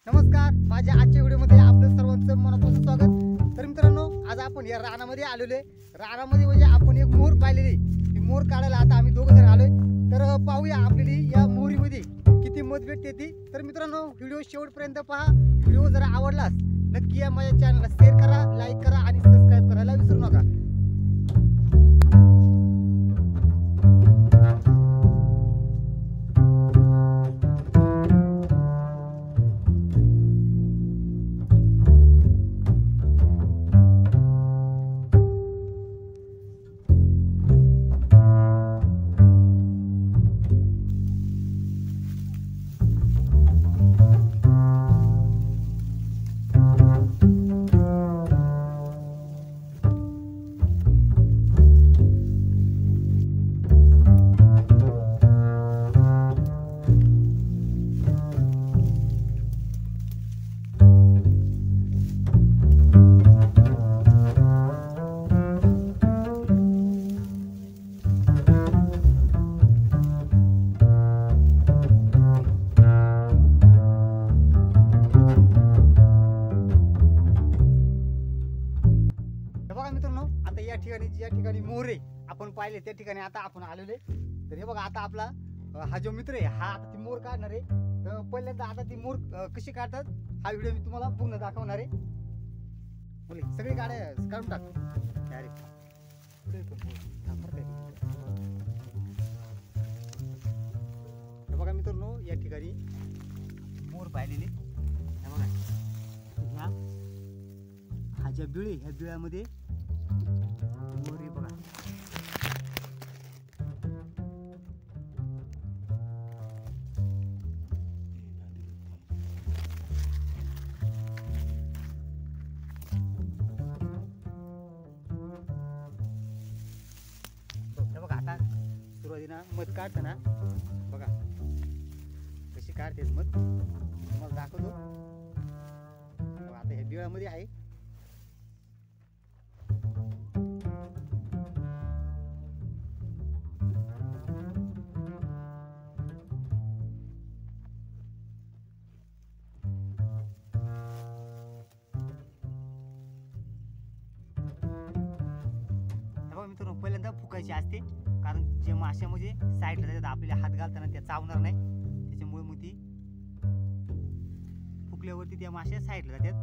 नमस्कार, माझ्या आजच्या व्हिडिओमध्ये आपलं सर्वांचं मनापासून स्वागत। तर मित्रांनो, आज आपण या रानामध्ये आलेलो आहे। रानामध्ये म्हणजे आपण एक मोर पाहिलेली, ती मोर काढायला आता आम्ही दोघं जण आलोय। तर पाहूया आपल्याला या मोरीमध्ये किती मध भेटते ती। तर मित्रांनो, व्हिडिओ शेवटपर्यंत पहा। व्हिडिओ जर आवडलास नक्की या माझ्या चॅनलला शेअर करा, लाईक करा आणि सबस्क्राईब करायला विसरू नका। आता या ठिकाणी ज्या ठिकाणी मोर आहे आपण पाहिले त्या ठिकाणी आता आपण आलेले। तर हे बघा, आता आपला हा जो मित्र आहे हा आता ती मोर काढणार आहे। तर पहिल्यांदा आता ती मोर कशी काढतात हा व्हिडिओ मी तुम्हाला पूर्ण दाखवणार आहे। बोले सगळी गाड्या काढून टाक अरे पुढे हे बघा मित्रांनो, या ठिकाणी मोर पाहिलेले हे बघा। ह्या हा ज्या बिळ ह्या बिळामध्ये मोरी बघा। बघा आता सुरुवातीला मध काढताना बघा कशी काढते मध तुम्हाला दाखवतो। आता ह्या बिळामध्ये आहे मित्रांनो। पहिल्यांदा फुकायची असते कारण जे माश्या म्हणजे साईडला जातात आपल्याला हात घालताना त्या चावणार नाही, त्याच्यामुळे मग ती फुकल्यावरती त्या माश्या साईडला जातात।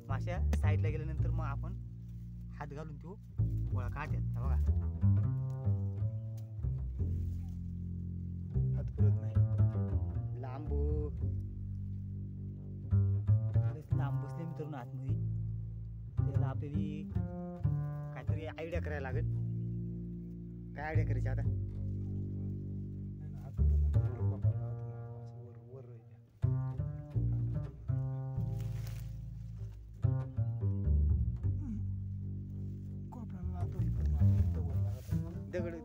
माश्या साईडला गेल्यानंतर मग आपण हात घालून तो गोळा काढतात बघा। हात पुरत नाही, लांब बसले मित्रांनो आतमध्ये। त्याला आपल्याला काहीतरी आयडिया करायला लागेल। काय आयडिया करायची आता?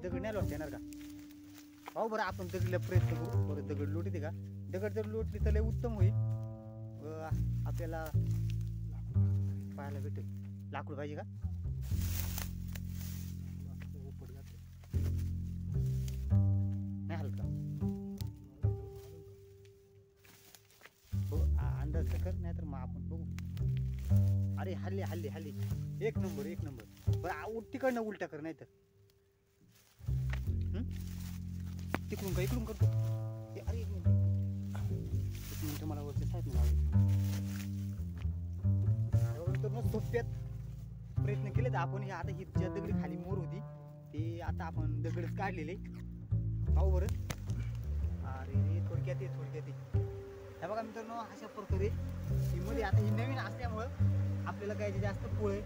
दगड नाही लोटता येणार का? पाहू बरं, आपण दगडीला प्रयत्न करू। बरं दगड लोटते का? दगड जर लोटली तर लय उत्तम होईल, आपल्याला पाहायला भेटेल। लाकूड पाहिजे का? नाही हलका अंदाज कर, नाही तर मग आपण बघू। अरे हल्ली हल्ली हल्ली एक नंबर एक नंबर। बरं तिकडनं उलटा कर, नाही तर तिकडून का इकडून करतो। अरे एक मिनिट मला वरच्या साईडने लावलं। सोप्यात प्रयत्न केले तर आपण हे आता ही ज्या दगडी खाली मोर होती ते आता आपण दगडच काढलेले। पाहू बरं। अरे रे थोडक्यात हे बघा मित्रांनो, अशा प्रकारे ही मध्ये आता ही नवीन असल्यामुळं आपल्याला काही जास्त पोळे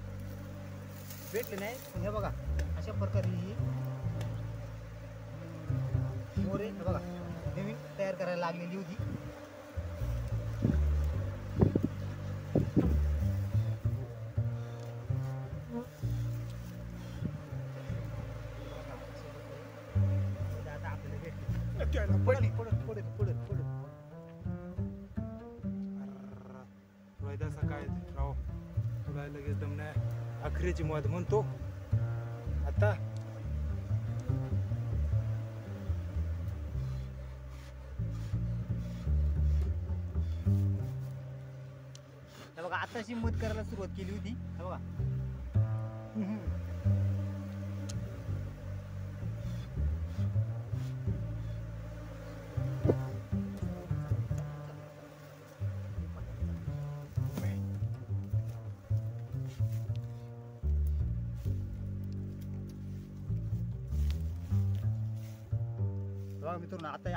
भेटले नाही। पण हे बघा अशा प्रकारे ही मोरे हे बघा नवीन तयार करायला लागलेली होती। आता आपल्याला भेटले पडत पडत पडत पडत पडत काय राव तुला लगेच दम नाही अखरेची मत म्हणतो आता हे बघा आताशी मध करायला सुरुवात केली होती हे बघा. बघा मित्रांनो आता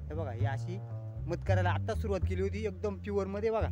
हे बघा ही अशी मध करायला आता सुरुवात केली होती एकदम प्युअर मध्ये बघा.